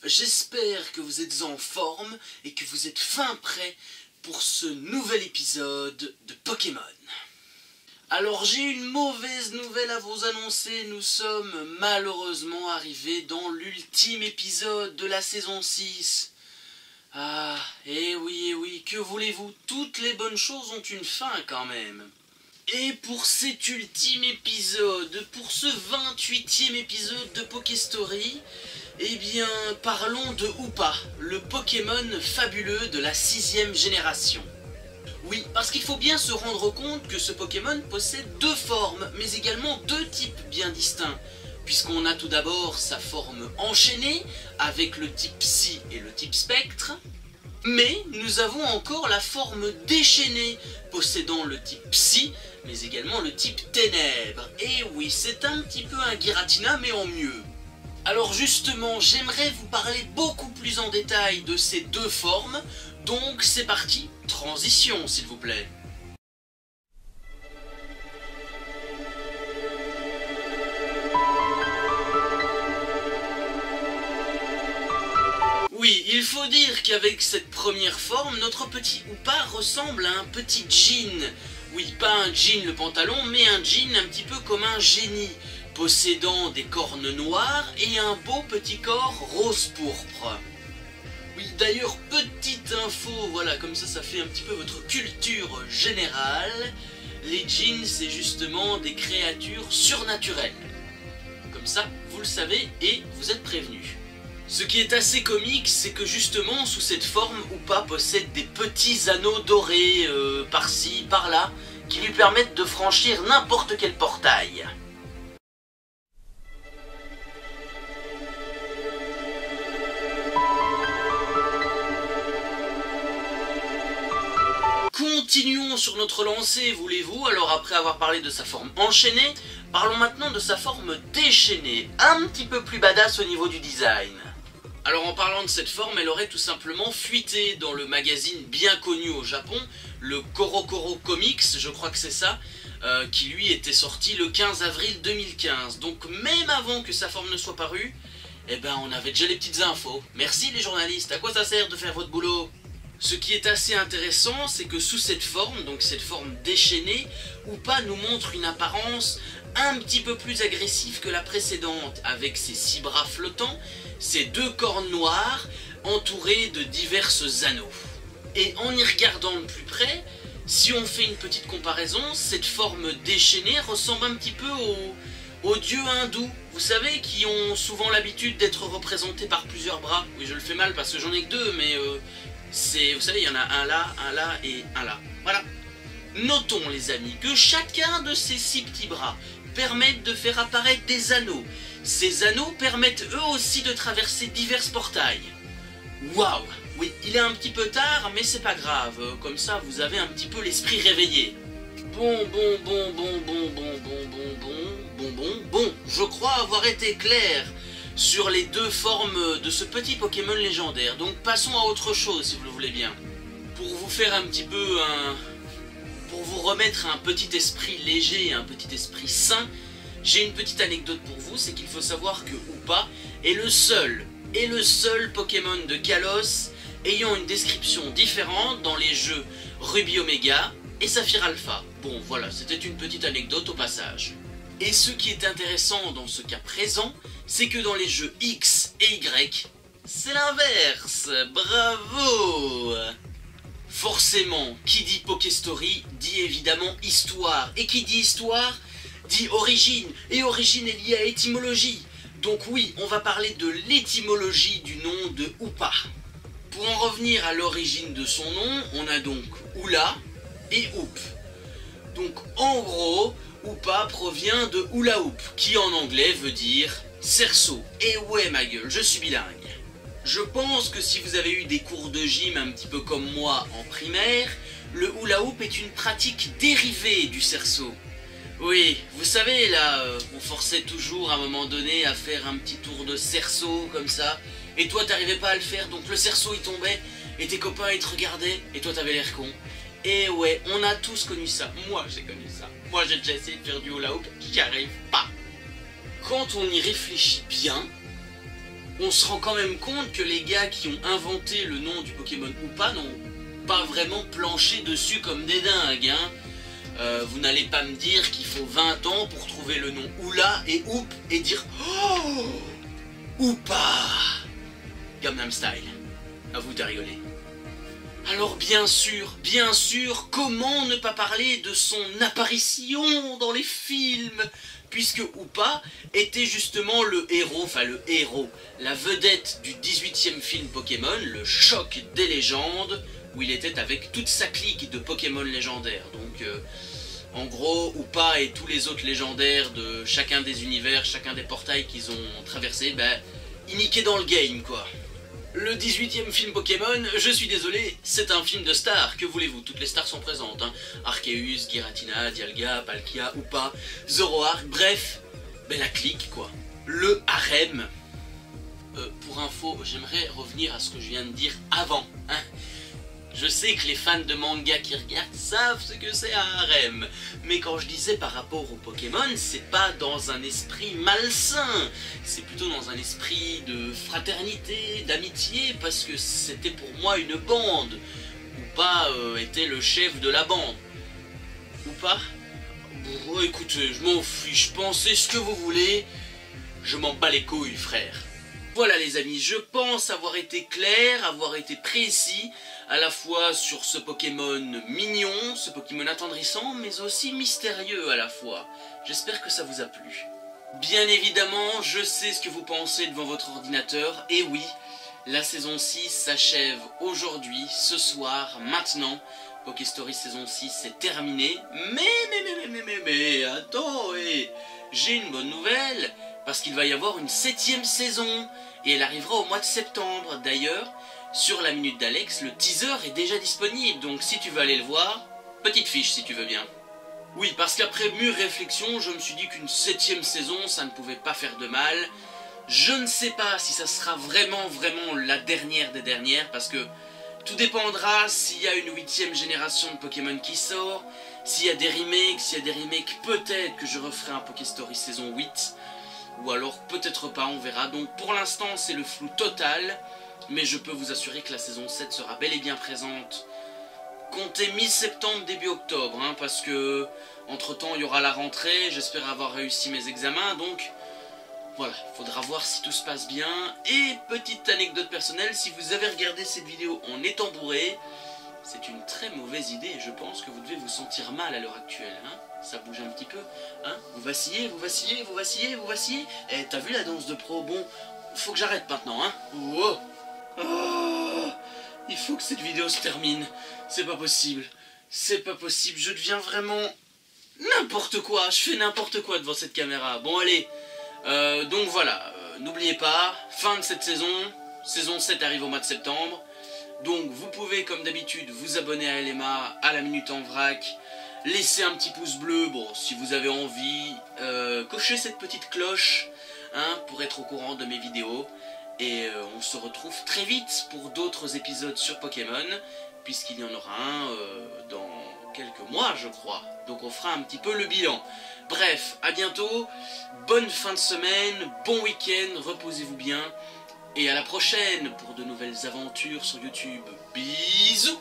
j'espère que vous êtes en forme et que vous êtes fin prêts pour ce nouvel épisode de Pokémon. Alors j'ai une mauvaise nouvelle à vous annoncer, nous sommes malheureusement arrivés dans l'ultime épisode de la saison 6. Ah, eh oui, que voulez-vous, toutes les bonnes choses ont une fin quand même. Et pour cet ultime épisode, pour ce 28e épisode de Pokéstory, eh bien, parlons de Hoopa, le Pokémon fabuleux de la 6e génération. Oui, parce qu'il faut bien se rendre compte que ce Pokémon possède deux formes, mais également deux types bien distincts. Puisqu'on a tout d'abord sa forme enchaînée, avec le type Psy et le type Spectre. Mais nous avons encore la forme déchaînée, possédant le type Psy, mais également le type Ténèbres. Et oui, c'est un petit peu un Giratina, mais en mieux. Alors justement, j'aimerais vous parler beaucoup plus en détail de ces deux formes, donc c'est parti, transition s'il vous plaît. Oui, il faut dire qu'avec cette première forme, notre petit Hoopa ressemble à un petit jean. Oui, pas un jean le pantalon, mais un jean un petit peu comme un génie, possédant des cornes noires et un beau petit corps rose pourpre. Oui, d'ailleurs, petite info, voilà, comme ça fait un petit peu votre culture générale. Les djinns, c'est justement des créatures surnaturelles. Comme ça, vous le savez et vous êtes prévenus. Ce qui est assez comique, c'est que justement, sous cette forme, Hoopa possède des petits anneaux dorés, par-ci, par-là, qui lui permettent de franchir n'importe quel portail. Continuons sur notre lancée, voulez-vous? Alors après avoir parlé de sa forme enchaînée, parlons maintenant de sa forme déchaînée, un petit peu plus badass au niveau du design. Alors en parlant de cette forme, elle aurait tout simplement fuité dans le magazine bien connu au Japon, le CoroCoro Comics, je crois que c'est ça, qui lui était sorti le 15 avril 2015. Donc même avant que sa forme ne soit parue, eh ben on avait déjà les petites infos. Merci les journalistes, à quoi ça sert de faire votre boulot? Ce qui est assez intéressant, c'est que sous cette forme, donc cette forme déchaînée, Hoopa nous montre une apparence un petit peu plus agressive que la précédente, avec ses 6 bras flottants, ses 2 cornes noires, entourées de divers anneaux. Et en y regardant de plus près, si on fait une petite comparaison, cette forme déchaînée ressemble un petit peu aux dieux hindous, vous savez, qui ont souvent l'habitude d'être représentés par plusieurs bras. Oui, je le fais mal parce que j'en ai que 2, mais vous savez, il y en a un là et un là. Voilà. Notons, les amis, que chacun de ces 6 petits bras permettent de faire apparaître des anneaux. Ces anneaux permettent eux aussi de traverser divers portails. Waouh! Oui, il est un petit peu tard, mais c'est pas grave. Comme ça, vous avez un petit peu l'esprit réveillé. Bon, je crois avoir été clair sur les deux formes de ce petit Pokémon légendaire. Donc passons à autre chose, si vous le voulez bien. Pour vous faire un petit peu pour vous remettre un petit esprit léger, un petit esprit sain, j'ai une petite anecdote pour vous, c'est qu'il faut savoir que Hoopa est le seul Pokémon de Kalos ayant une description différente dans les jeux Ruby Omega et Saphir Alpha. Bon voilà, c'était une petite anecdote au passage. Et ce qui est intéressant dans ce cas présent, c'est que dans les jeux X et Y, c'est l'inverse. Bravo! Forcément, qui dit Pokéstory dit évidemment histoire. Et qui dit histoire dit origine. Et origine est liée à étymologie. Donc oui, on va parler de l'étymologie du nom de Hoopa. Pour en revenir à l'origine de son nom, on a donc Hula et Hoop. Donc en gros, Hoopa provient de Hula Hoop, qui en anglais veut dire cerceau. Et ouais ma gueule, je suis bilingue. Je pense que si vous avez eu des cours de gym un petit peu comme moi en primaire, le hula hoop est une pratique dérivée du cerceau. Oui, vous savez là, on forçait toujours à un moment donné à faire un petit tour de cerceau comme ça, et toi t'arrivais pas à le faire, donc le cerceau il tombait, et tes copains ils te regardaient, et toi t'avais l'air con. Et ouais, on a tous connu ça, moi j'ai connu ça. Moi j'ai déjà essayé de faire du hula hoop, j'y arrive pas. Quand on y réfléchit bien, on se rend quand même compte que les gars qui ont inventé le nom du Pokémon Hoopa n'ont pas vraiment planché dessus comme des dingues, hein. Vous n'allez pas me dire qu'il faut 20 ans pour trouver le nom Oula et Hoop et dire oh Hoopa Gangnam Style. À vous de rigoler. Alors bien sûr, comment ne pas parler de son apparition dans les films, puisque Hoopa était justement le héros, la vedette du 18e film Pokémon, le choc des légendes, où il était avec toute sa clique de Pokémon légendaires. Donc en gros, Hoopa et tous les autres légendaires de chacun des univers, chacun des portails qu'ils ont traversés, ben, ils niquaient dans le game, quoi. Le 18e film Pokémon, je suis désolé, c'est un film de stars, que voulez-vous, toutes les stars sont présentes, hein. Arceus, Giratina, Dialga, Palkia, Hoopa, Zoroark, bref, ben la clique quoi, le harem. Pour info, j'aimerais revenir à ce que je viens de dire avant, hein. Je sais que les fans de manga qui regardent savent ce que c'est un harem, mais quand je disais par rapport au Pokémon, c'est pas dans un esprit malsain, c'est plutôt dans un esprit de fraternité, d'amitié, parce que c'était pour moi une bande. Hoopa était le chef de la bande. Ou pas? Bon, écoutez, je m'en fiche, pensez ce que vous voulez, je m'en bats les couilles, frère. Voilà les amis, je pense avoir été clair, avoir été précis, à la fois sur ce Pokémon mignon, ce Pokémon attendrissant, mais aussi mystérieux à la fois. J'espère que ça vous a plu. Bien évidemment, je sais ce que vous pensez devant votre ordinateur, et oui, la saison 6 s'achève aujourd'hui, ce soir, maintenant. Pokéstory saison 6 c'est terminé, mais, attends, j'ai une bonne nouvelle, parce qu'il va y avoir une 7e saison, et elle arrivera au mois de septembre. D'ailleurs, sur la Minute d'Alex, le teaser est déjà disponible, donc si tu veux aller le voir, petite fiche si tu veux bien. Oui, parce qu'après mûre réflexion, je me suis dit qu'une 7e saison, ça ne pouvait pas faire de mal. Je ne sais pas si ça sera vraiment la dernière des dernières, parce que tout dépendra s'il y a une 8e génération de Pokémon qui sort, s'il y a des remakes, peut-être que je referai un Pokéstory saison 8, ou alors peut-être pas, on verra. Donc pour l'instant c'est le flou total, mais je peux vous assurer que la saison 7 sera bel et bien présente. Comptez mi-septembre, début octobre, hein, parce que entre temps il y aura la rentrée, j'espère avoir réussi mes examens, donc voilà, faudra voir si tout se passe bien. Et petite anecdote personnelle, si vous avez regardé cette vidéo en étant bourré, c'est une très mauvaise idée et je pense que vous devez vous sentir mal à l'heure actuelle, hein. Ça bouge un petit peu, hein. Vous vacillez. Eh, t'as vu la danse de pro? Bon, faut que j'arrête maintenant, hein. Wow. Oh, il faut que cette vidéo se termine. C'est pas possible, je deviens vraiment n'importe quoi, je fais n'importe quoi devant cette caméra. Bon allez, donc voilà, n'oubliez pas, fin de cette saison, saison 7 arrive au mois de septembre. Donc vous pouvez comme d'habitude vous abonner à LMA, à la Minute en Vrac, laisser un petit pouce bleu, bon si vous avez envie, cochez cette petite cloche, hein, pour être au courant de mes vidéos. Et on se retrouve très vite pour d'autres épisodes sur Pokémon, puisqu'il y en aura un dans quelques mois je crois. Donc on fera un petit peu le bilan. Bref, à bientôt, bonne fin de semaine, bon week-end, reposez-vous bien. Et à la prochaine pour de nouvelles aventures sur YouTube. Bisous!